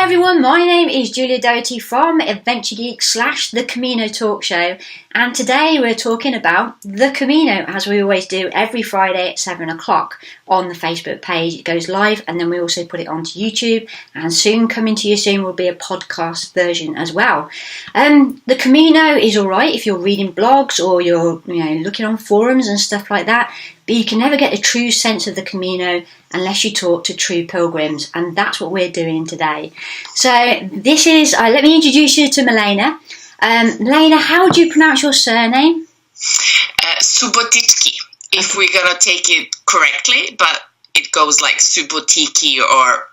everyone, my name is Julia Doherty from Adventure Geek / the Camino Talk Show, and today we're talking about the Camino, as we always do every Friday at 7 o'clock on the Facebook page. It goes live and then we also put it onto YouTube, and soon coming to you soon will be a podcast version as well. The Camino is alright if you're reading blogs or you're looking on forums and stuff like that, but you can never get a true sense of the Camino unless you talk to true pilgrims, and that's what we're doing today. So this is, let me introduce you to Milena. Milena, how do you pronounce your surname? Suboticki, if we're going to take it correctly, but it goes like Suboticki or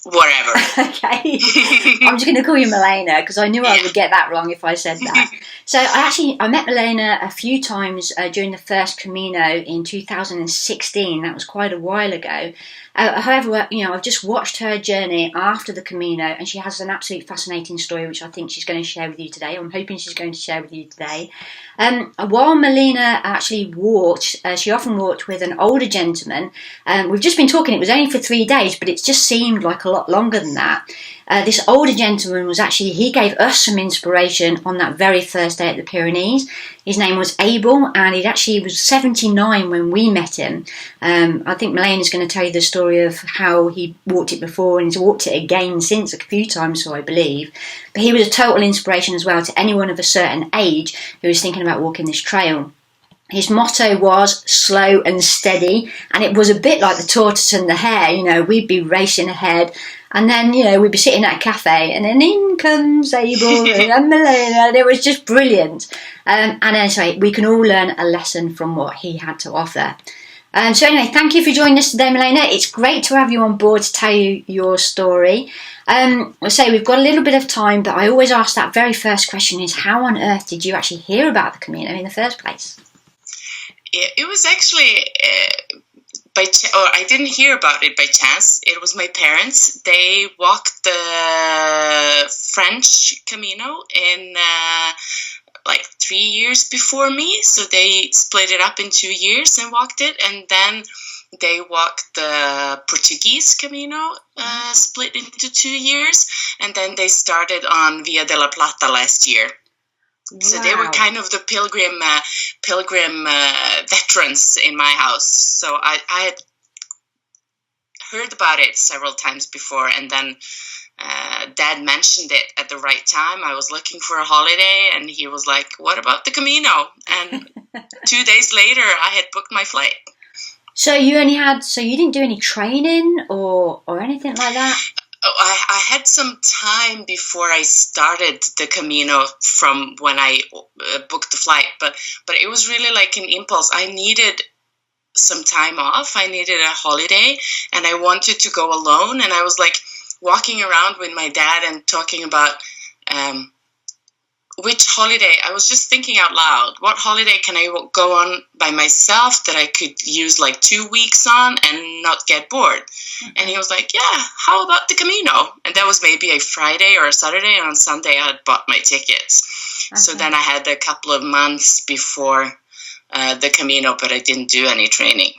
whatever. Okay. I'm just going to call you Milena because I knew I would get that wrong if I said that. So I met Milena a few times during the first Camino in 2016. That was quite a while ago. However, I've just watched her journey after the Camino, and she has an absolute fascinating story, which I think she's going to share with you today. I'm hoping she's going to share with you today. While Milena actually walked, she often walked with an older gentleman. We've just been talking, it was only for 3 days, but it just seemed like a lot longer than that. This older gentleman he gave us some inspiration on that very first day at the Pyrenees. His name was Abel, and he was 79 when we met him. I think Milena's going to tell you the story of how he walked it before, and he's walked it again since a few times, so I believe. But he was a total inspiration as well to anyone of a certain age who was thinking about walking this trail. His motto was slow and steady, and it was a bit like the tortoise and the hare. We'd be racing ahead, and then, we'd be sitting at a cafe, and then in comes Abel and Milena, and it was just brilliant. And anyway, we can all learn a lesson from what he had to offer. So anyway, thank you for joining us today, Milena. It's great to have you on board to tell you your story. So we've got a little bit of time, but I always ask that very first question is, how on earth did you actually hear about the Camino in the first place? It was actually I didn't hear about it by chance. It was my parents. They walked the French Camino in 3 years before me. So they split it up in 2 years and walked it. And then they walked the Portuguese Camino, split into 2 years. And then they started on Via de la Plata last year. So they were kind of the pilgrim veterans in my house. So I had heard about it several times before, and then Dad mentioned it at the right time. I was looking for a holiday, and he was like, "What about the Camino?" And 2 days later, I had booked my flight. So you didn't do any training or anything like that? I had some time before I started the Camino from when I booked the flight, but it was really like an impulse. I needed some time off. I needed a holiday, and I wanted to go alone. And I was like walking around with my dad and talking about which holiday. I was just thinking out loud, what holiday can I go on by myself that I could use like 2 weeks on and not get bored? Mm-hmm. And he was like, yeah, how about the Camino? And that was maybe a Friday or a Saturday, and on Sunday I had bought my tickets. Okay. So then I had a couple of months before the Camino, but I didn't do any training.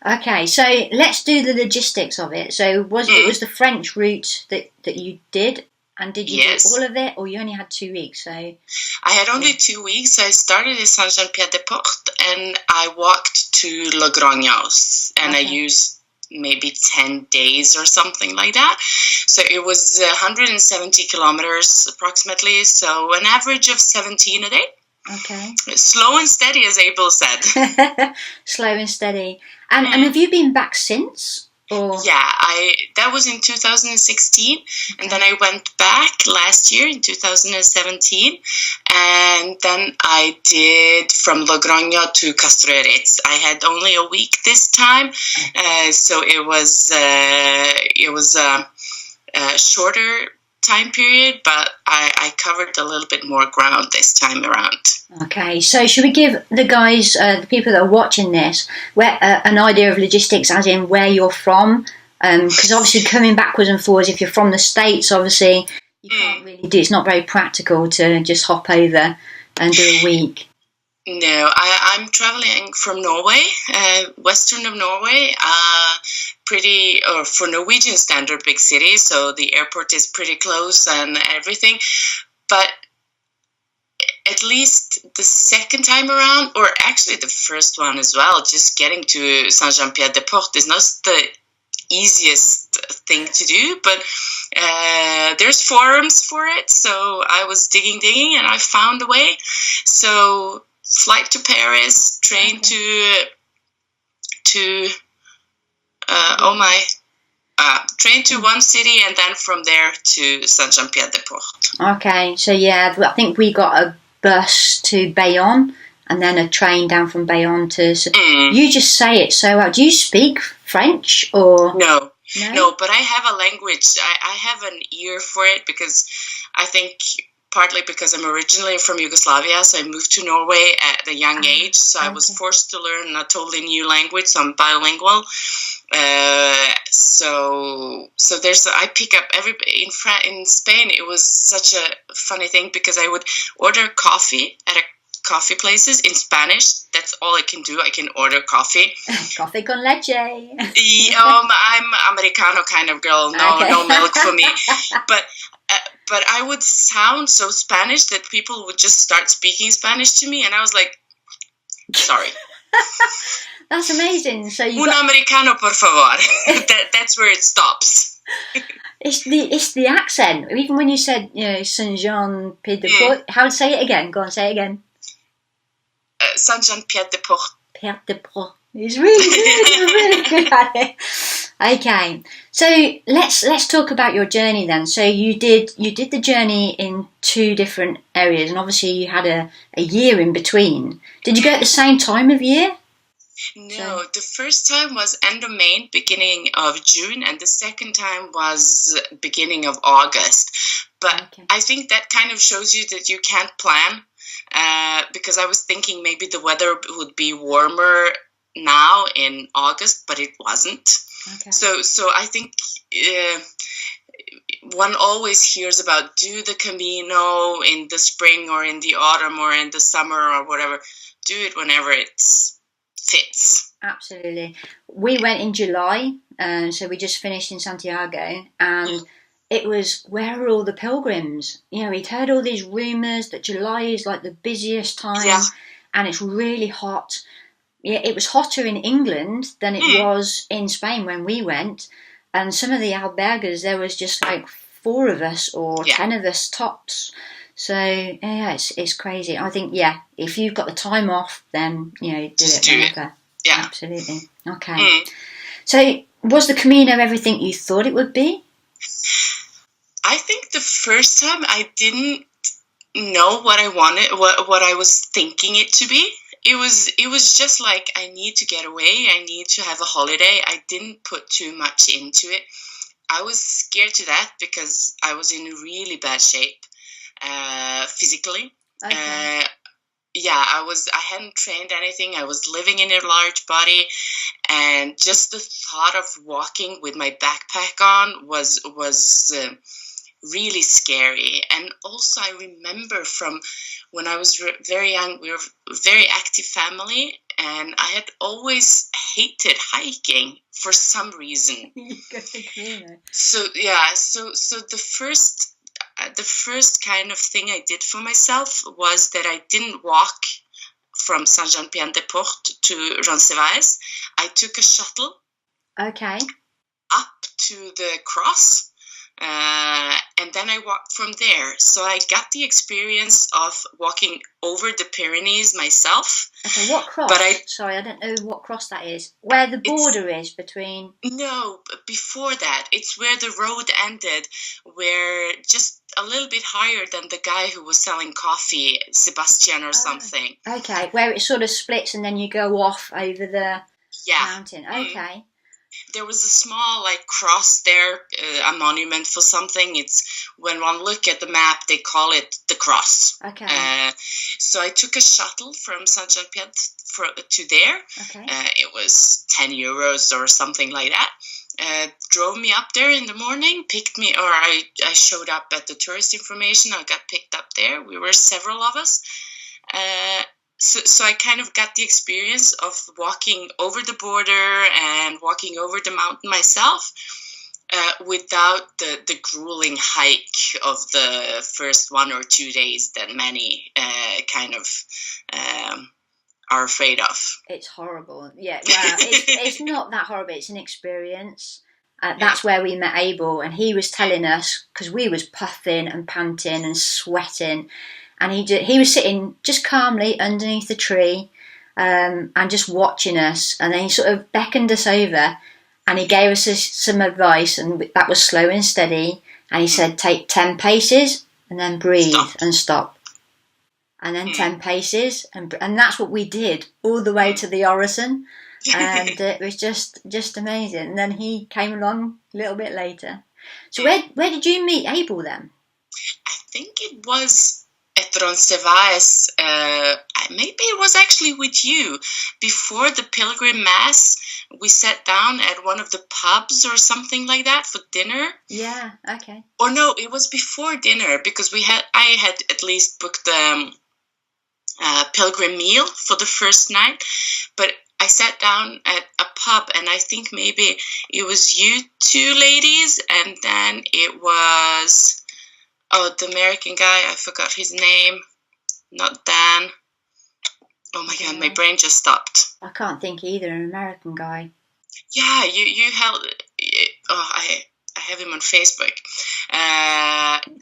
Okay, so let's do the logistics of it. So it was the French route that you did? And did you do all of it, or you only had 2 weeks? So I had only 2 weeks. I started in Saint-Jean-Pied-de-Port, and I walked to Logroños, and I used maybe 10 days or something like that. So it was 170 kilometers approximately, so an average of 17 a day. Okay. Slow and steady, as Abel said. Slow and steady. And have you been back since? Or? Yeah, that was in 2016, and then I went back last year in 2017, and then I did from Logroño to Castreret. I had only a week this time, so it was a shorter time period, but I covered a little bit more ground this time around. Okay, so should we give the guys, the people that are watching this, an idea of logistics, as in where you're from? Because obviously coming backwards and forwards, if you're from the States, obviously you can't really do. It's not very practical to just hop over and do a week. No, I'm traveling from Norway, western of Norway, for Norwegian standard, big city, so the airport is pretty close and everything. But at least the second time around, or actually the first one as well, just getting to Saint-Jean-Pied-de-Port is not the easiest thing to do, but there's forums for it, so I was digging, and I found a way. So flight to Paris, train to train to one city, and then from there to Saint-Jean-Pied-de-Port. Okay, so yeah, I think we got a bus to Bayonne, and then a train down from Bayonne to... You just say it so well. Do you speak French, or...? No, but I have a language. I have an ear for it, because I think partly because I'm originally from Yugoslavia, so I moved to Norway at a young age, so I was forced to learn a totally new language, so I'm bilingual. So there's, I pick up in Spain. It was such a funny thing, because I would order coffee at a coffee places in Spanish. That's all I can do. I can order coffee. Coffee con leche. I'm Americano kind of girl. No milk for me. But I would sound so Spanish that people would just start speaking Spanish to me, and I was like, sorry. That's amazing. So you americano, por favor. That's where it stops. It's the accent. Even when you said, Saint-Jean-Pied-de-Port, how to say it again? Go on, say it again. Saint-Jean-Pied-de-Port. Pied-de-Port. He's really good at it. Okay, so let's talk about your journey then. So you did the journey in 2 different areas, and obviously you had a year in between. Did you go at the same time of year? No, the first time was end of May, beginning of June, and the second time was beginning of August. But I think that kind of shows you that you can't plan, because I was thinking maybe the weather would be warmer now in August, but it wasn't. Okay. So I think one always hears about do the Camino in the spring or in the autumn or in the summer or whatever. Do it whenever it fits. Absolutely. We went in July, so we just finished in Santiago, and it was, where are all the pilgrims? We'd heard all these rumours that July is like the busiest time, and it's really hot. Yeah, it was hotter in England than it was in Spain when we went, and some of the albergues, there was just like 4 of us or 10 of us tops. So yeah, it's crazy. I think if you've got the time off, then do it whenever. Yeah, absolutely. Okay. So was the Camino everything you thought it would be? I think the first time I didn't know what I wanted, what I was thinking it to be. It was just like, I need to get away. I need to have a holiday. I didn't put too much into it. I was scared to death because I was in really bad shape, physically. Okay. I hadn't trained anything. I was living in a large body, and just the thought of walking with my backpack on was really scary. And also, I remember from when I was very young, we were a very active family, and I had always hated hiking for some reason. So the first kind of thing I did for myself was that I didn't walk from Saint-Jean-Pied-de-Port to Roncesvalles. I took a shuttle. Okay. Up to the cross. And then I walked from there. So I got the experience of walking over the Pyrenees myself. Okay, what cross? Sorry, I don't know what cross that is. Where the border is between... No, before that. It's where the road ended, where just a little bit higher than the guy who was selling coffee, Sebastian or something. Okay, where it sort of splits and then you go off over the mountain. Okay. There was a small cross there, a monument for something. It's when one look at the map, they call it the cross. Okay. So I took a shuttle from Saint-Jean-Pied to there. Okay. It was 10 euros or something like that. Drove me up there in the morning, picked me, or I showed up at the tourist information. I got picked up there. We were several of us. so I kind of got the experience of walking over the border and walking over the mountain myself, without the grueling hike of the first 1 or 2 days that many kind of are afraid of. It's horrible. Yeah, well, it's not that horrible. It's an experience. That's where we met Abel, and he was telling us, because we was puffing and panting and sweating, and he was sitting just calmly underneath the tree, and just watching us, and then he sort of beckoned us over, and he gave us some advice, and that was slow and steady, and he said, take 10 paces, and then breathe and stop. And then 10 paces, and that's what we did all the way to the Orison, and it was just amazing. And then he came along a little bit later. So where did you meet Abel then? I think it was at Roncesvalles. Maybe it was actually with you. Before the Pilgrim Mass, we sat down at one of the pubs or something like that for dinner. Yeah, okay. Or no, it was before dinner, because I had at least booked the pilgrim meal for the first night, but I sat down at a pub, and I think maybe it was you two ladies, and then it was the American guy, I forgot his name, not Dan. Oh my god, my brain just stopped. I can't think either, an American guy. Yeah, you held. I have him on Facebook.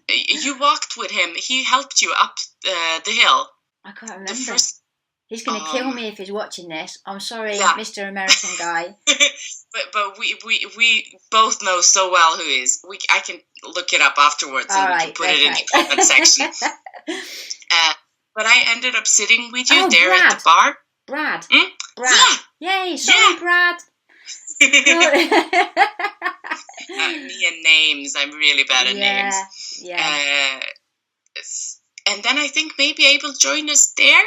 You walked with him. He helped you up the hill. I can't remember. He's going to kill me if he's watching this. I'm sorry, Mr. American guy. but we both know so well who he is. I can look it up afterwards, and we can put it in the comment section. But I ended up sitting with you there Brad. at the bar. Brad. Brad. Yeah. Yay, sorry, Brad. Me and names. I'm really bad at names. Yeah. And then I think maybe Abel joined us there.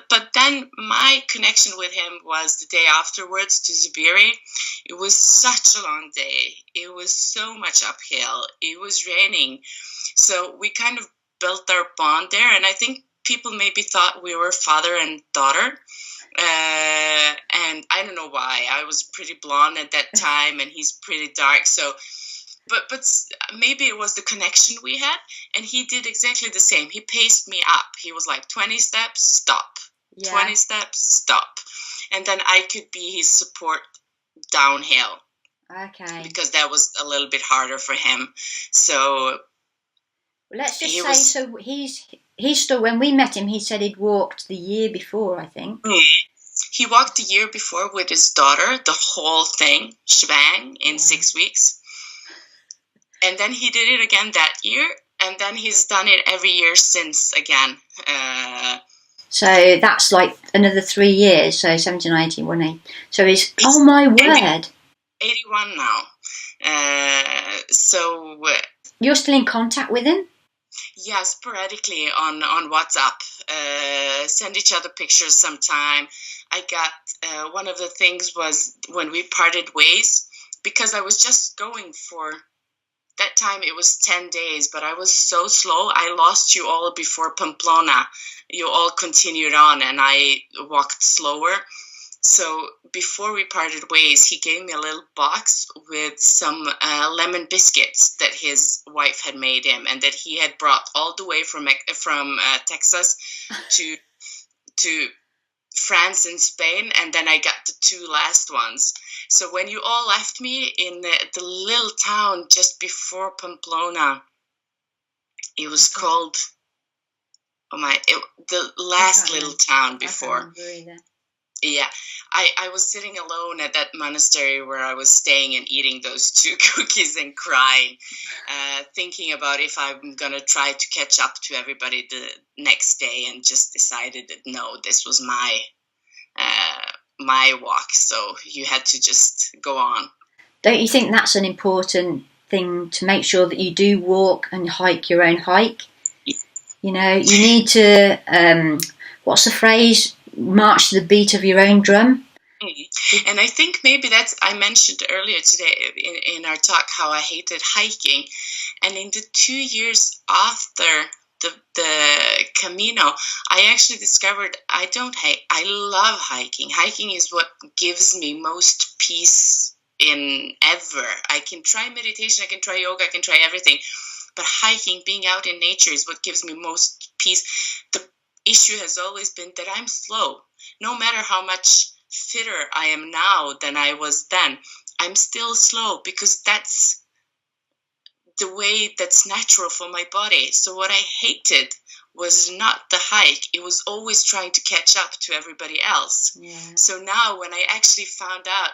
But then my connection with him was the day afterwards to Zubiri. It was such a long day. It was so much uphill. It was raining. So we kind of built our bond there. And I think people maybe thought we were father and daughter. And I don't know why. I was pretty blonde at that time, and he's pretty dark. So, but maybe it was the connection we had, and he did exactly the same. He paced me up. He was like 20 steps, stop. 20 steps, stop. And then I could be his support downhill. Okay. Because that was a little bit harder for him. So let's just say, so he's still, when we met him, he said he'd walked the year before, I think. He walked the year before with his daughter, the whole thing, shebang, in 6 weeks. And then he did it again that year, and then he's done it every year since again. So that's like another 3 years, so 17, 18, 18. So he's, oh my word. 81 now. So you're still in contact with him? Yeah, sporadically on WhatsApp. Send each other pictures sometime. I got one of the things was when we parted ways, because I was just going for that time. It was 10 days, but I was so slow. I lost you all before Pamplona. You all continued on, and I walked slower. So before we parted ways, he gave me a little box with some lemon biscuits that his wife had made him, and that he had brought all the way from Texas to France and Spain, and then I got the 2 last ones. So when you all left me in the little town just before Pamplona, it was called the last little town before. Yeah, I was sitting alone at that monastery where I was staying and eating those 2 cookies and crying, thinking about if I'm going to try to catch up to everybody the next day, and just decided that no, this was my walk, so you had to just go on. Don't you think that's an important thing, to make sure that you do walk and hike your own hike? Yeah. You know, you need to, what's the phrase? March to the beat of your own drum. And I think maybe I mentioned earlier today in our talk how I hated hiking. And in the 2 years after the Camino, I actually discovered I don't hike. I love hiking. Hiking is what gives me most peace in ever. I can try meditation, I can try yoga, I can try everything. But hiking, being out in nature, is what gives me most peace. The issue has always been that I'm slow. No matter how much fitter I am now than I was then, I'm still slow because that's the way that's natural for my body. So what I hated was not the hike. It was always trying to catch up to everybody else. Yeah. So now when I actually found out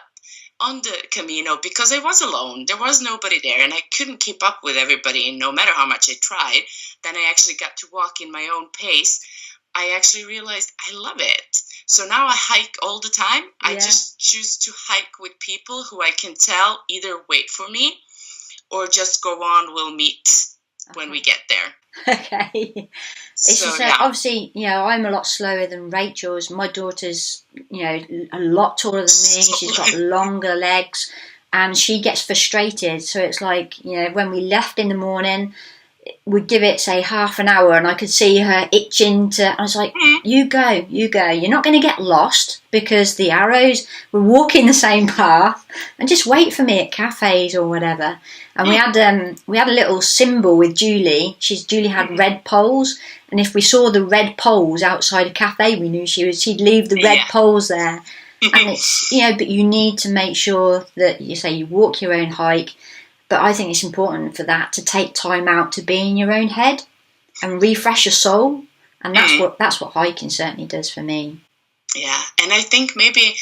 on the Camino, because I was alone, there was nobody there, and I couldn't keep up with everybody, no matter how much I tried, then I actually got to walk in my own pace. I actually realized I love it. So now I hike all the time. I just choose to hike with people who I can tell either wait for me or just go on, we'll meet when we get there. Okay. It's just obviously, I'm a lot slower than Rachel's. My daughter's, a lot taller than me. She's got longer legs and she gets frustrated. So it's like, when we left in the morning, we'd give it, say, half an hour and I could see her itching I was like, you go. You're not going to get lost because the arrows, we're walking the same path and just wait for me at cafes or whatever. And we had a little symbol with Julie. Julie had red poles. And if we saw the red poles outside a cafe, we knew she'd leave the red poles there. And it's, but you need to make sure that you walk your own hike. But I think it's important for that to take time out to be in your own head and refresh your soul. And that's what hiking certainly does for me. Yeah. And I think maybe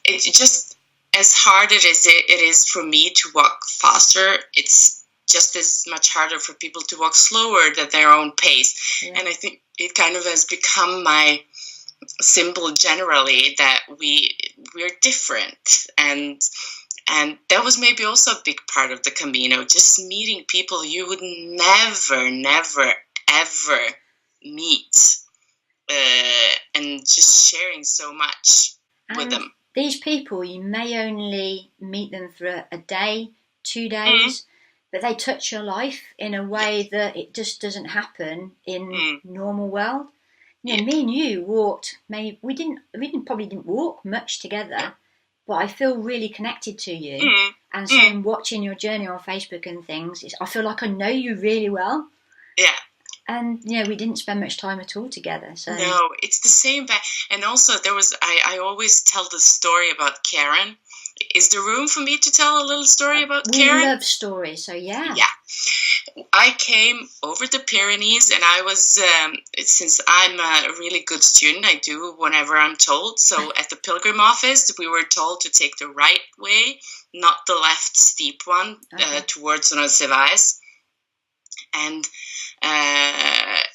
it's just as hard as it is for me to walk faster, it's just as much harder for people to walk slower at their own pace. Yeah. And I think it kind of has become my symbol generally that we're different. And that was maybe also a big part of the Camino, just meeting people you would never, ever meet, and just sharing so much with them. These people, you may only meet them for a day, 2 days, but they touch your life in a way that it just doesn't happen in normal world. Me and you walked. We probably didn't walk much together, but I feel really connected to you. And so, in watching your journey on Facebook and things, I feel like I know you really well. Yeah. And we didn't spend much time at all together. So no, it's the same. And also, I always tell the story about Karen. Is there room for me to tell a little story about Karen? We love stories, so yeah. Yeah. I came over the Pyrenees, and I was, since I'm a really good student, I do whenever I'm told. So at the pilgrim office, we were told to take the right way, not the left steep one, towards Roncesvalles. And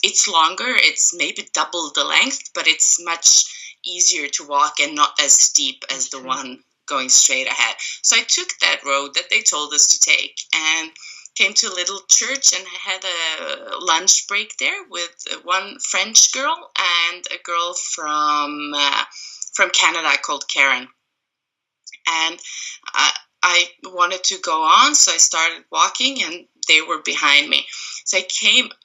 it's longer. It's maybe double the length, but it's much easier to walk and not as steep as the one going straight ahead. So I took that road that they told us to take and came to a little church and had a lunch break there with one French girl and a girl from Canada called Karen. And I wanted to go on, so I started walking and they were behind me. So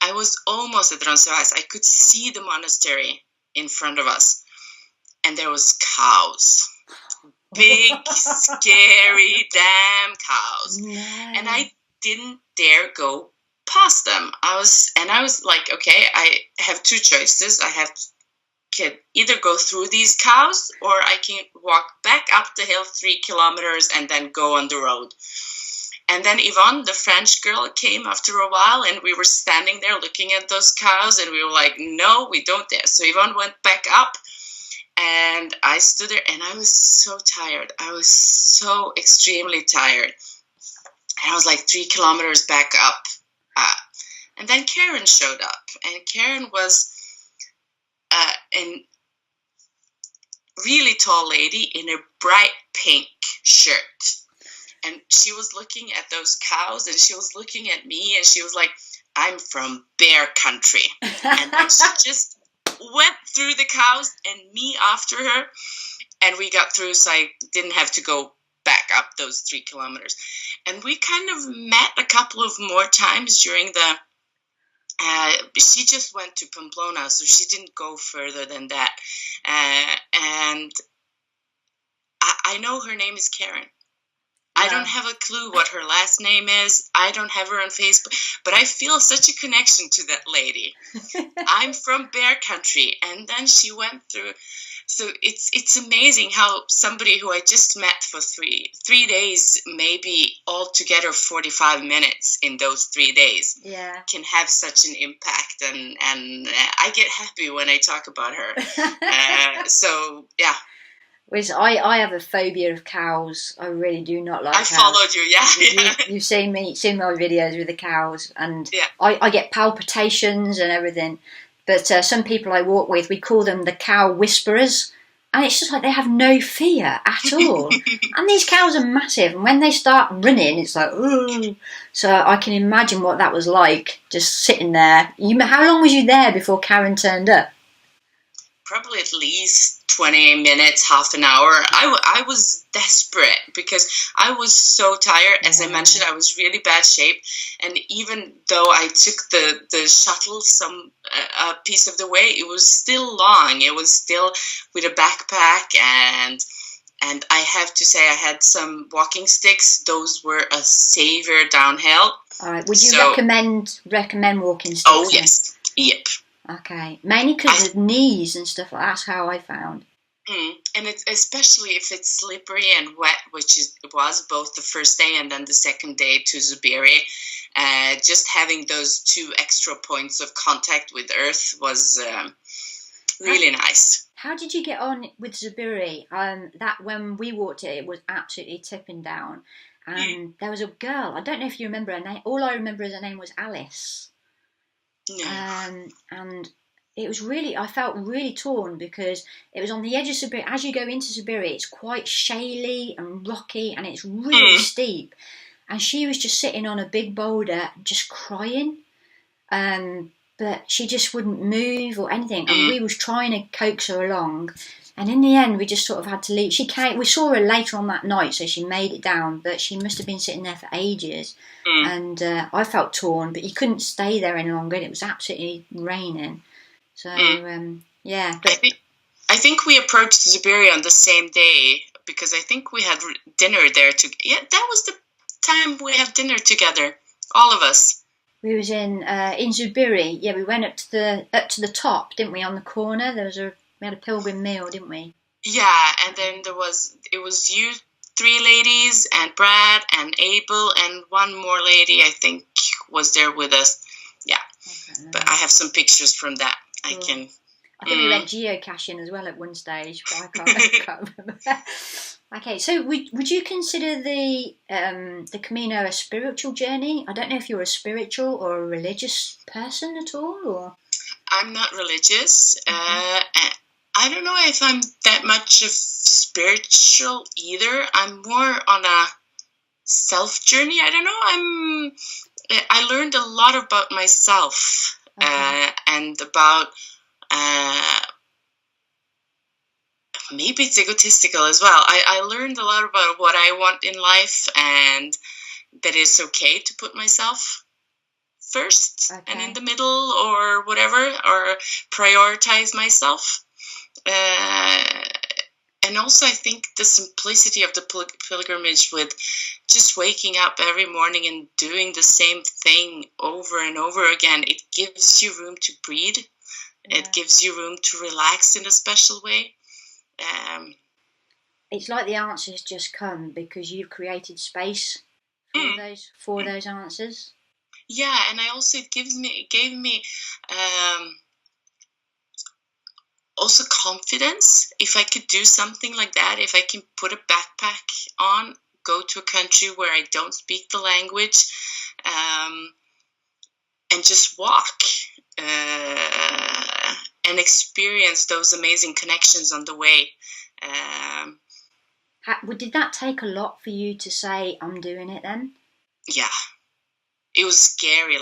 I was almost at Roncesvalles. I could see the monastery in front of us. And there was cows. Big, scary, damn cows. No. And I didn't dare go past them. I was like, okay, I have two choices. I can either go through these cows or I can walk back up the hill 3 kilometers and then go on the road. And then Yvonne, the French girl, came after a while and we were standing there looking at those cows and we were like, no, we don't dare. So Yvonne went back up. And I stood there and I was so tired. I was so extremely tired. And I was like 3 kilometers back up. And then Karen showed up. And Karen was a really tall lady in a bright pink shirt. And she was looking at those cows and she was looking at me and she was like, I'm from bear country. And then she just went through the cows and me after her, and we got through, so I didn't have to go back up those 3 kilometers. And we kind of met a couple of more times during She just went to Pamplona, so she didn't go further than that. And I know her name is Karen. I don't have a clue what her last name is. I don't have her on Facebook, but I feel such a connection to that lady. I'm from Bear Country, and then she went through. So it's amazing how somebody who I just met for three days, maybe altogether 45 minutes in those 3 days, can have such an impact, and I get happy when I talk about her. So yeah. Which I have a phobia of cows. I really do not like cows. I followed you, yeah. You've seen my videos with the cows, and I get palpitations and everything. But some people I walk with, we call them the cow whisperers, and it's just like they have no fear at all. And these cows are massive, and when they start running, it's like, ooh. So I can imagine what that was like, just sitting there. How long was you there before Karen turned up? Probably at least 20 minutes, half an hour. I was desperate because I was so tired. As I mentioned, I was really bad shape. And even though I took the shuttle a piece of the way, it was still long. It was still with a backpack. And I have to say I had some walking sticks. Those were a savior downhill. All right. Would you recommend walking sticks? Oh, yes. Yep. Okay, mainly because of knees and stuff. That's how I found. And it's especially if it's slippery and wet, which it was both the first day and then the second day to Zubiri. Just having those 2 extra points of contact with earth was really nice. How did you get on with Zubiri? That when we walked it was absolutely tipping down. And there was a girl. I don't know if you remember her name. All I remember is her name was Alice. And it was I felt really torn because it was on the edge of Zubiri. As you go into Zubiri, it's quite shaly and rocky, and it's really steep. And she was just sitting on a big boulder, just crying. But she just wouldn't move or anything. And we was trying to coax her along. And in the end, we just sort of had to leave. We saw her later on that night, so she made it down. But she must have been sitting there for ages. And I felt torn, but you couldn't stay there any longer. It was absolutely raining. So, yeah. But I think we approached Zubiri on the same day because I think we had dinner there. That was the time we had dinner together, all of us. We was in Zubiri. Yeah, we went up to the top, didn't we? On the corner, we had a pilgrim meal, didn't we? Yeah, and then it was you 3 ladies and Brad and Abel and one more lady I think was there with us. Yeah, but I have some pictures from that. I think we went geocaching as well at one stage, but I can't remember. Okay, so would you consider the Camino a spiritual journey? I don't know if you're a spiritual or a religious person at all, or I'm not religious. I don't know if I'm that much of spiritual either. I'm more on a self journey. I don't know. I learned a lot about myself and about maybe it's egotistical as well. I learned a lot about what I want in life and that it's okay to put myself first and in the middle or whatever, or prioritize myself. And also I think the simplicity of the pilgrimage with just waking up every morning and doing the same thing over and over again, it gives you room to breathe. Yeah. It gives you room to relax in a special way. It's like the answers just come because you've created space for those answers. Yeah, and it gave me also confidence. If I could do something like that, if I can put a backpack on, go to a country where I don't speak the language, and just walk and experience those amazing connections on the way. Did that take a lot for you to say, I'm doing it then? Yeah. It was scary,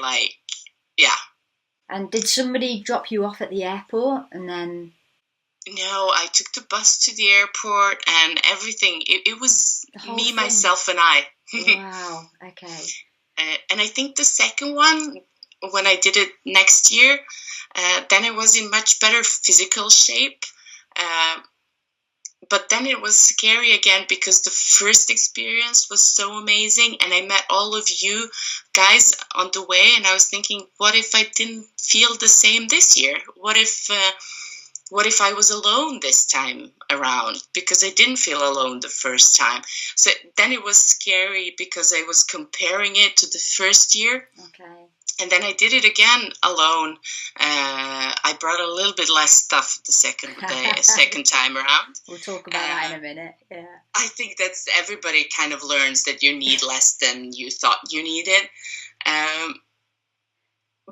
yeah. And did somebody drop you off at the airport and then... No, I took the bus to the airport and everything. It was me, myself, and I. Wow, okay. And I think the second one, when I did it next year, then I was in much better physical shape. But then it was scary again because the first experience was so amazing, and I met all of you guys on the way, and I was thinking, what if I didn't feel the same this year? What if I was alone this time around? Because I didn't feel alone the first time. So then it was scary because I was comparing it to the first year. Okay. And then I did it again alone. I brought a little bit less stuff the second time around. We'll talk about that in a minute. Yeah. I think that's everybody kind of learns that you need less than you thought you needed.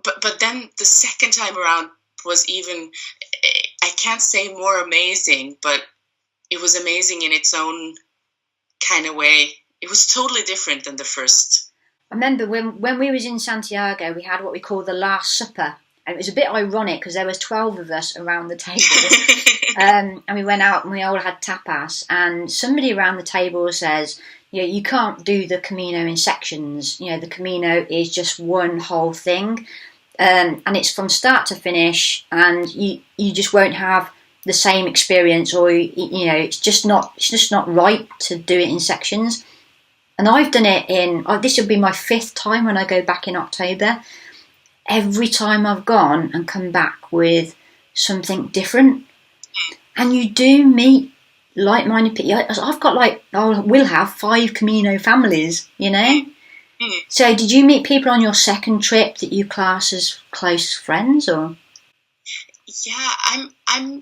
But then the second time around was even, I can't say more amazing, but it was amazing in its own kind of way. It was totally different than the first. I remember when we was in Santiago, we had what we call the Last Supper, and it was a bit ironic because there was 12 of us around the table, and we went out and we all had tapas, and somebody around the table says, you can't do the Camino in sections, the Camino is just one whole thing, and it's from start to finish, and you just won't have the same experience, or it's just not right to do it in sections. And I've done it this will be my 5th time when I go back in October. Every time I've gone and come back with something different. And you do meet like-minded people. I've got we'll have 5 Camino families, So did you meet people on your second trip that you class as close friends, or? Yeah, I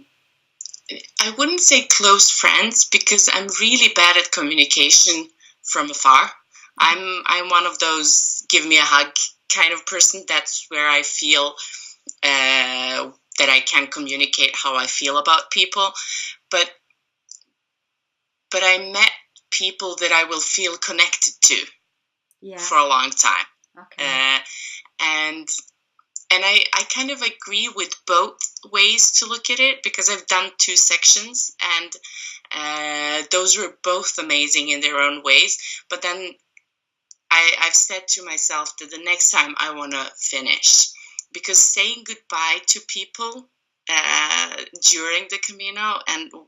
wouldn't say close friends because I'm really bad at communication from afar. I'm one of those give me a hug kind of person. That's where I feel that I can communicate how I feel about people. But I met people that I will feel connected to for a long time. Okay. And I kind of agree with both ways to look at it because I've done 2 sections, and those were both amazing in their own ways. But then I've said to myself that the next time I want to finish, because saying goodbye to people during the Camino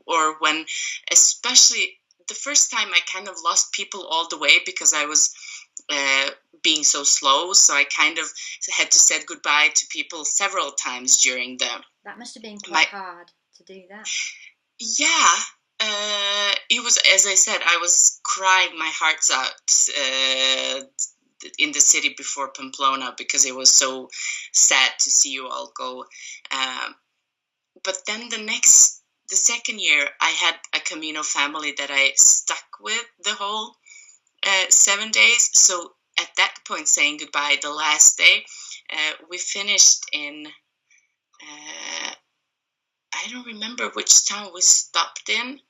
or when, especially the first time, I kind of lost people all the way because I was being so slow. So I kind of had to say goodbye to people several times during That must have been quite hard to do that. Yeah. It was, as I said, I was crying my hearts out in the city before Pamplona because it was so sad to see you all go. But then the second year, I had a Camino family that I stuck with the whole 7 days. So at that point, saying goodbye the last day, we finished in... I don't remember which town we stopped in.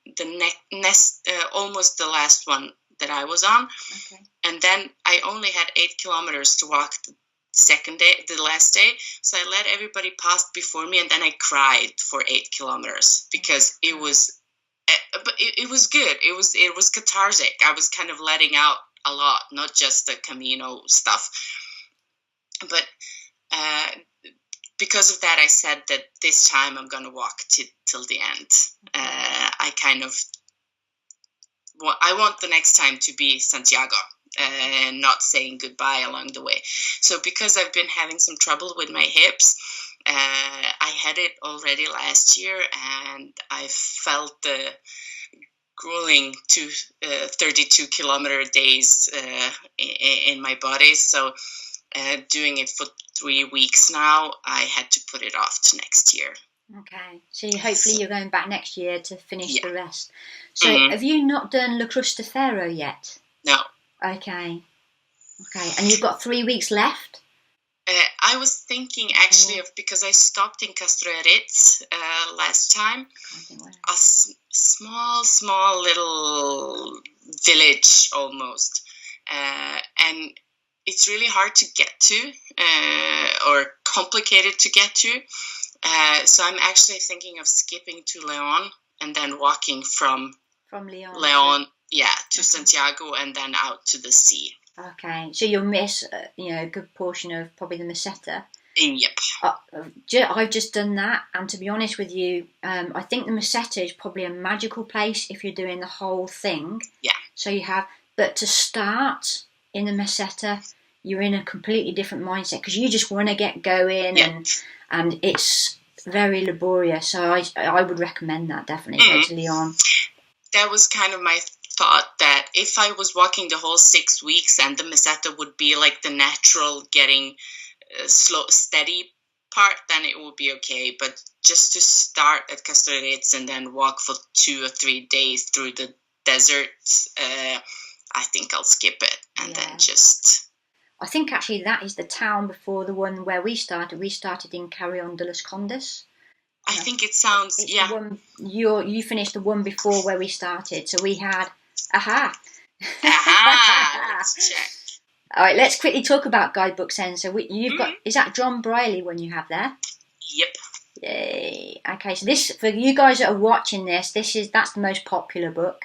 Almost the last one that I was on. Okay. And then I only had 8 kilometers to walk the last day. So I let everybody pass before me, and then I cried for 8 kilometers because it was, but it was good. It was cathartic. I was kind of letting out a lot, not just the Camino stuff, but. Because of that, I said that this time I'm going to walk till the end. I want the next time to be Santiago and not saying goodbye along the way. So because I've been having some trouble with my hips, I had it already last year, and I felt the grueling 32 kilometer days in my body. So doing it for 3 weeks now, I had to put it off to next year. Okay, so hopefully you're going back next year to finish the rest. So have you not done La Crustafero yet? No. Okay, and you've got 3 weeks left? I was thinking actually of, because I stopped in Castroeritz last time, a small little village almost, and it's really hard to get to or complicated to get to. So I'm actually thinking of skipping to Leon and then walking from Leon to Santiago and then out to the sea. Okay, so you'll miss, a good portion of probably the meseta. Yep. I've just done that, and to be honest with you, I think the meseta is probably a magical place if you're doing the whole thing. Yeah. So but to start in the meseta, you're in a completely different mindset because you just want to get going, and it's very laborious. So I would recommend that definitely. Go to Lyon. That was kind of my thought, that if I was walking the whole 6 weeks and the meseta would be like the natural getting slow, steady part, then it would be okay. But just to start at Castelletz and then walk for 2 or 3 days through the desert, I think I'll skip it and then just... I think actually that is the town before the one where we started. We started in Carrion de los Condes. I think it sounds, the one, you finished the one before where we started. So we had, let's check. All right, let's quickly talk about guidebooks then. So you've got, is that John Briley one you have there? Yep. Yay. Okay, so this, for you guys that are watching this, that's the most popular book.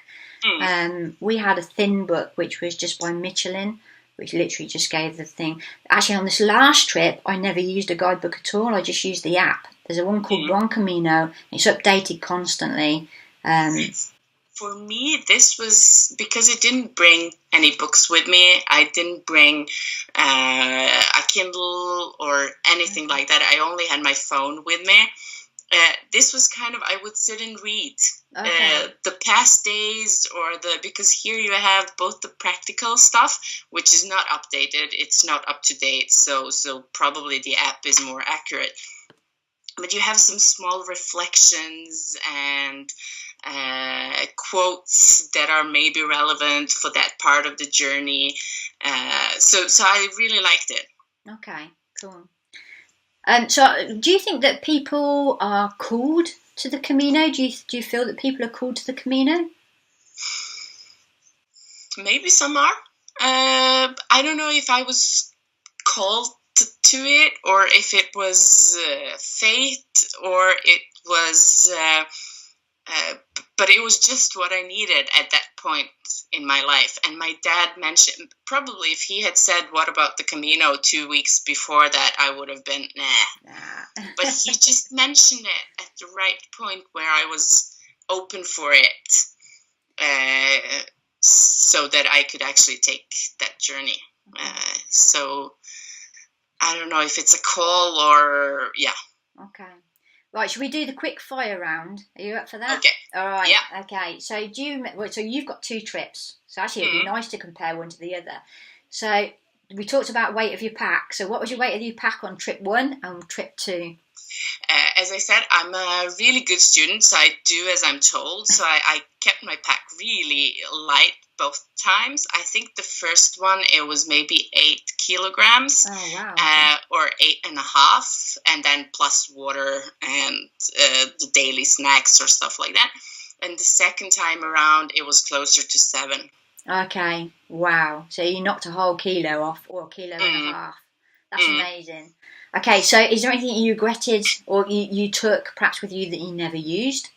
We had a thin book, which was just by Michelin, which literally just gave the thing. Actually, on this last trip, I never used a guidebook at all. I just used the app. There's a one called Buen Camino. It's updated constantly. For me, this was because it didn't bring any books with me. I didn't bring a Kindle or anything like that. I only had my phone with me. This was kind of, I would sit and read the past days, because here you have both the practical stuff, which is not updated. It's not up to date. So probably the app is more accurate. But you have some small reflections and quotes that are maybe relevant for that part of the journey. So I really liked it. Okay, cool. So do you think that people are called to the Camino? Do you feel that people are called to the Camino? Maybe some are. I don't know if I was called to it, or if it was fate, or it was... but it was just what I needed at that point in my life. And my dad mentioned, probably if he had said, what about the Camino 2 weeks before that, I would have been, nah. But he just mentioned it at the right point where I was open for it, so that I could actually take that journey. So I don't know if it's a call or, Okay. Right, should we do the quick fire round? Are you up for that? Okay. All right. Yeah. Okay. So you've got 2 trips. So actually, it'd be nice to compare one to the other. So we talked about weight of your pack. So what was your weight of your pack on trip 1 and trip 2? As I said, I'm a really good student, so I do as I'm told. So I kept my pack really light both times. I think the first one, it was maybe 8 kilograms. Oh, wow. Or 8.5, and then plus water and the daily snacks or stuff like that. And the second time around, it was closer to 7. Okay. Wow. So you knocked a whole kilo off, or a kilo and a half. That's amazing. Okay, so is there anything you regretted or you took perhaps with you that you never used?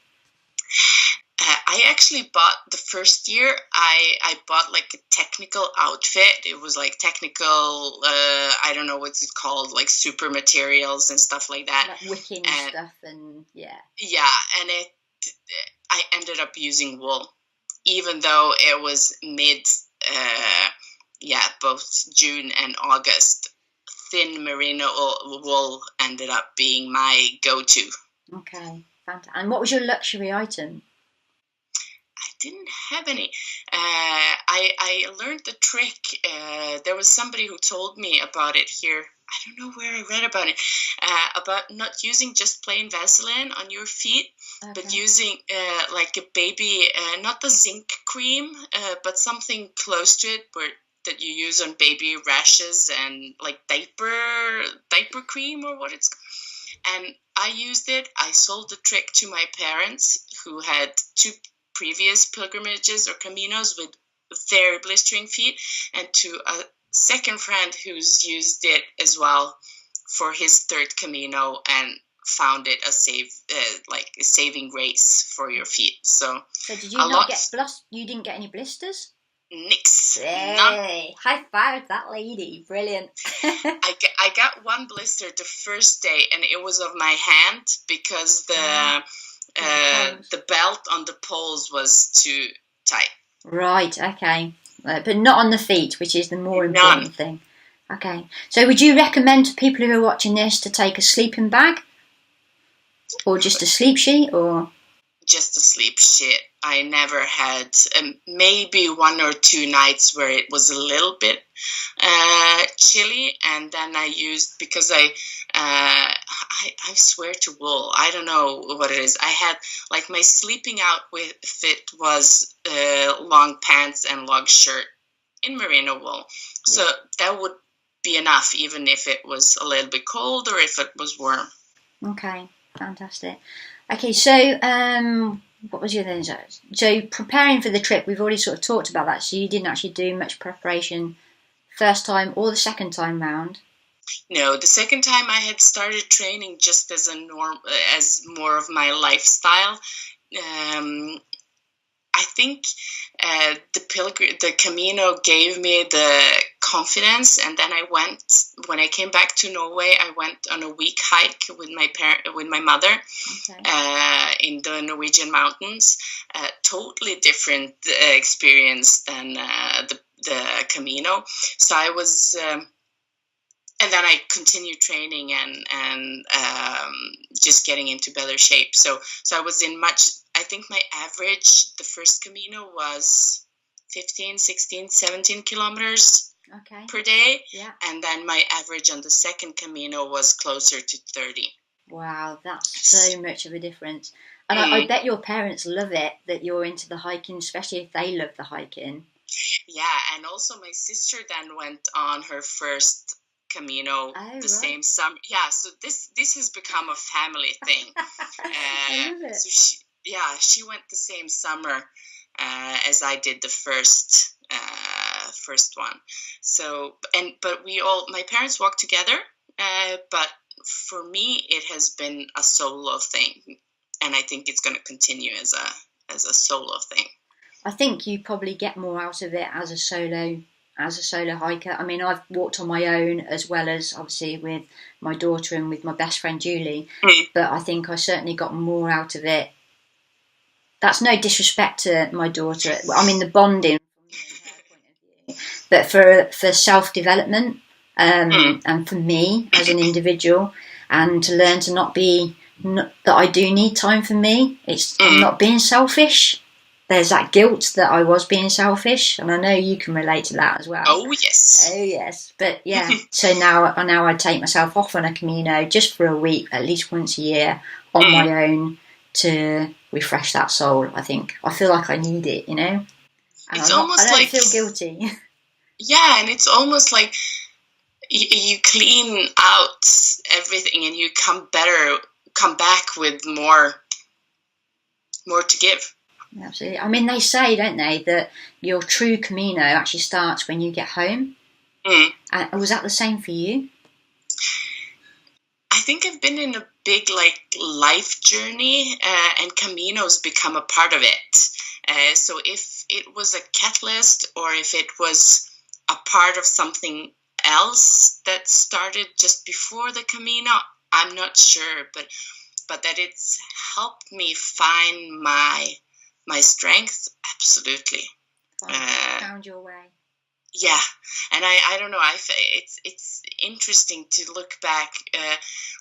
I actually bought the first year, I bought like a technical outfit. It was like technical, I don't know what's it called, like super materials and stuff like that. Like wicking stuff and yeah. Yeah, and I ended up using wool, even though it was both June and August. Thin merino wool ended up being my go-to. Okay, fantastic. And what was your luxury item? I didn't have any. I learned the trick. There was somebody who told me about it here. I don't know where I read about it. About not using just plain Vaseline on your feet, but using like a baby, not the zinc cream, but something close to it that you use on baby rashes and like diaper cream or what it's called. And I used it. I sold the trick to my parents who had 2 previous pilgrimages or Caminos with very blistering feet, and to a second friend who's used it as well for his 3rd Camino and found it a saving grace for your feet. So did you not get you didn't get any blisters? Nix. Hey, high five that lady. Brilliant. I got one blister the first day, and it was of my hand because the belt on the poles was too tight. Right, okay. But not on the feet, which is the more important thing. Okay. So would you recommend to people who are watching this to take a sleeping bag? Or just a sleep sheet? Or just a sleep sheet. I never had maybe 1 or 2 nights where it was a little bit chilly, and then I used, because I swear to wool. I don't know what it is. I had, like, my sleeping outfit was long pants and long shirt in merino wool. So that would be enough, even if it was a little bit cold or if it was warm. Okay, fantastic. Okay, so what was your thing? So preparing for the trip, we've already sort of talked about that. So you didn't actually do much preparation first time or the second time round? No, the second time I had started training just as as more of my lifestyle. I think the Camino gave me the confidence, and then when I came back to Norway, I went on a week hike with my mother, in the Norwegian mountains. Totally different experience than the Camino. So I was, and then I continued training and just getting into better shape. So I was in much. I think my average, the first Camino, was 15, 16, 17 kilometers per day. Yeah. And then my average on the second Camino was closer to 30. Wow, that's so much of a difference. And I bet your parents love it that you're into the hiking, especially if they love the hiking. Yeah, and also my sister then went on her first Camino same summer. Yeah, so this has become a family thing. I love it. So she went the same summer as I did the first one. So but my parents walked together. But for me, it has been a solo thing, and I think it's going to continue as a solo thing. I think you probably get more out of it as a solo hiker. I mean, I've walked on my own as well as obviously with my daughter and with my best friend Julie. But I think I certainly got more out of it. That's no disrespect to my daughter. I mean, the bonding from me and her point of view, but for self-development and for me as an individual, and to learn to that I do need time for me. I'm not being selfish. There's that guilt that I was being selfish, and I know you can relate to that as well. Oh yes. But yeah, so now I take myself off on a Camino just for a week, at least once a year, on my own, to refresh that soul. I think I feel like I need it, you know. And I don't feel guilty. Yeah, and it's almost like you clean out everything, and you come back with more to give. Absolutely. I mean, they say, don't they, that your true Camino actually starts when you get home. Was that the same for you? I think I've been in a big life journey, and Camino's become a part of it. So if it was a catalyst, or if it was a part of something else that started just before the Camino, I'm not sure, but that it's helped me find my strength, absolutely. Found your way. Yeah, and I don't know. It's interesting to look back.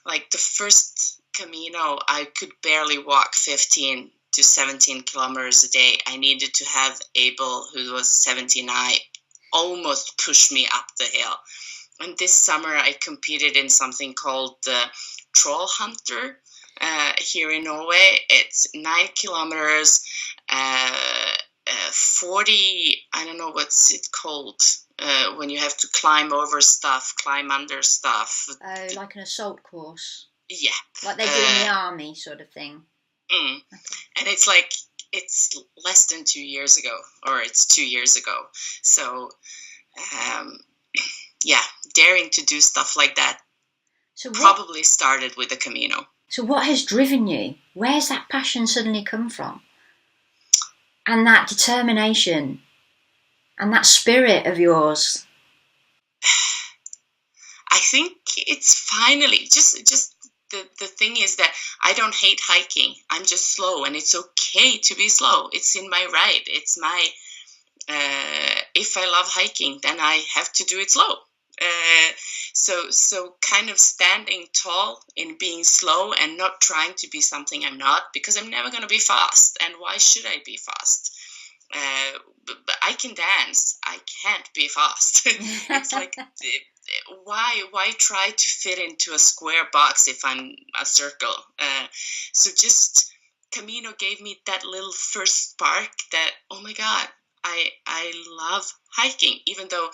Like the first Camino, I could barely walk 15 to 17 kilometers a day. I needed to have Abel, who was 79, almost push me up the hill. And this summer, I competed in something called the Troll Hunter. Here in Norway, it's 9 kilometers, 40, I don't know what's it called, when you have to climb over stuff, climb under stuff. Oh, like an assault course? Yeah. Like they do in the army sort of thing? Okay. And it's less than 2 years ago, or it's 2 years ago. So, daring to do stuff like that probably started with the Camino. So what has driven you? Where's that passion suddenly come from? And that determination? And that spirit of yours. I think it's finally just the thing is that I don't hate hiking. I'm just slow, and it's okay to be slow. It's in my right. It's my if I love hiking, then I have to do it slow. So kind of standing tall in being slow and not trying to be something I'm not, because I'm never going to be fast. And why should I be fast? But I can dance. I can't be fast. It's like, why try to fit into a square box if I'm a circle? So just Camino gave me that little first spark that, oh my God, I love hiking, even though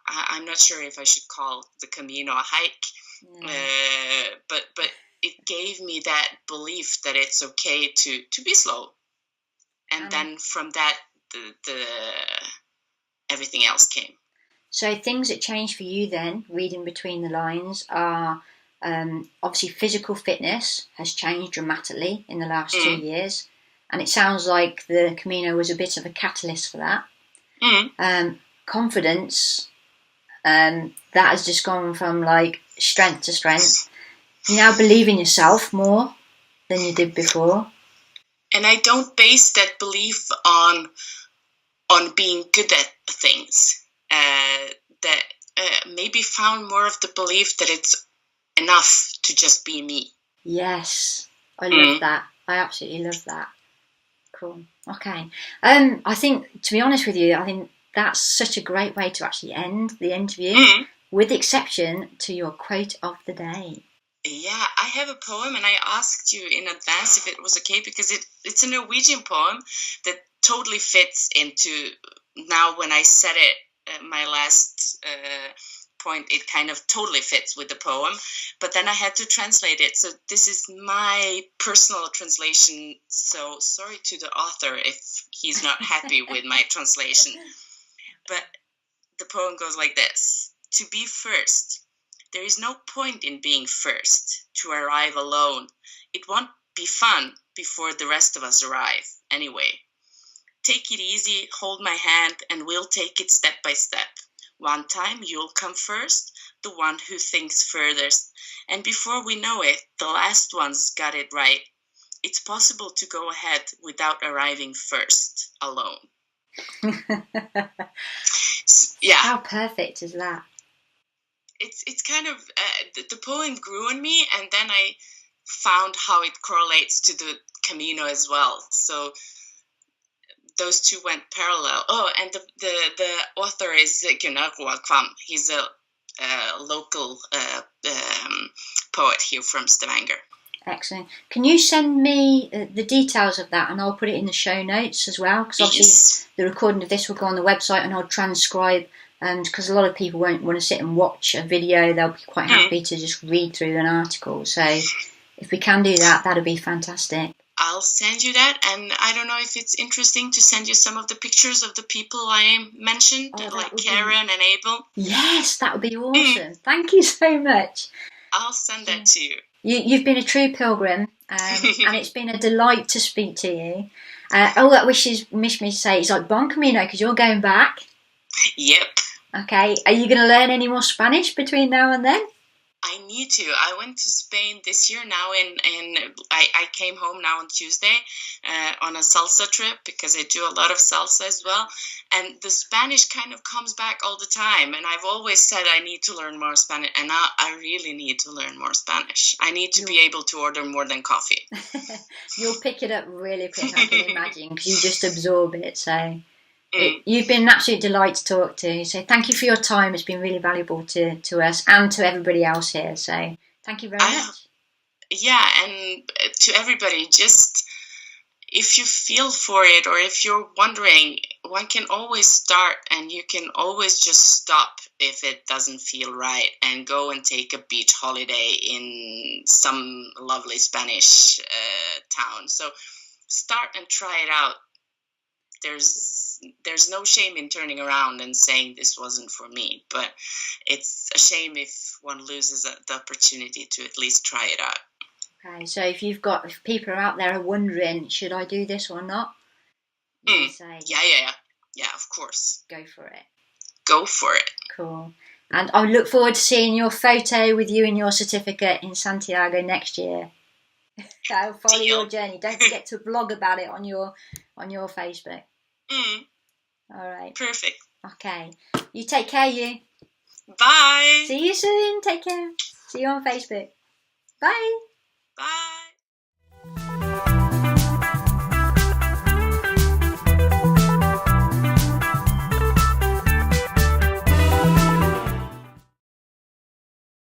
I'm not sure if I should call the Camino a hike. But it gave me that belief that it's okay to be slow. And then from that, the everything else came. So things that changed for you then, reading between the lines, are obviously physical fitness has changed dramatically in the last 2 years. And it sounds like the Camino was a bit of a catalyst for that. Confidence, that has just gone from like strength to strength. You now believe in yourself more than you did before. And I don't base that belief on being good at things. That maybe found more of the belief that it's enough to just be me. Yes, I love that. I absolutely love that. Cool. Okay. I think, to be honest with you, I think that's such a great way to actually end the interview, with exception to your quote of the day. Yeah, I have a poem, and I asked you in advance if it was okay, because it's a Norwegian poem that totally fits into, now when I said it, my last point, it kind of totally fits with the poem, but then I had to translate it. So this is my personal translation. So sorry to the author if he's not happy with my translation. But the poem goes like this. To be first. There is no point in being first, to arrive alone. It won't be fun before the rest of us arrive, anyway. Take it easy, hold my hand, and we'll take it step by step. One time you'll come first, the one who thinks furthest. And before we know it, the last one's got it right. It's possible to go ahead without arriving first, alone. Yeah. How perfect is that? It's kind of, the poem grew on me, and then I found how it correlates to the Camino as well. So those two went parallel. Oh, and the author is Gunnar Roalkvam. He's a local poet here from Stavanger. Excellent. Can you send me the details of that, and I'll put it in the show notes as well? Because obviously the recording of this will go on the website, and I'll transcribe. And because a lot of people won't want to sit and watch a video, they'll be quite happy to just read through an article. So if we can do that, that'd be fantastic. I'll send you that, and I don't know if it's interesting to send you some of the pictures of the people I mentioned, like Karen and Abel. Yes, that would be awesome. Thank you so much. I'll send that to you. You've been a true pilgrim, and it's been a delight to speak to you. All that wish me to say is like Bon Camino, because you're going back. Yep. Okay. Are you going to learn any more Spanish between now and then? I need to. I went to Spain this year now, and I came home now on Tuesday on a salsa trip, because I do a lot of salsa as well. And the Spanish kind of comes back all the time. And I've always said I need to learn more Spanish. And now I really need to learn more Spanish. I need to be able to order more than coffee. You'll pick it up really quick, I can imagine, because you just absorb it. So you've been an absolute delight to talk to. So thank you for your time. It's been really valuable to us and to everybody else here. So thank you very much. Yeah, and to everybody, just if you feel for it, or if you're wondering, one can always start, and you can always just stop if it doesn't feel right, and go and take a beach holiday in some lovely Spanish town. So start and try it out. There's no shame in turning around and saying this wasn't for me, but it's a shame if one loses the opportunity to at least try it out. Okay, so if people are out there are wondering, should I do this or not? Say, yeah. Yeah, of course. Go for it. Go for it. Cool. And I look forward to seeing your photo with you and your certificate in Santiago next year. I'll follow your journey. Don't forget to blog about it on your Facebook. All right. Perfect. Okay. You take care, you. Bye. See you soon. Take care. See you on Facebook. Bye.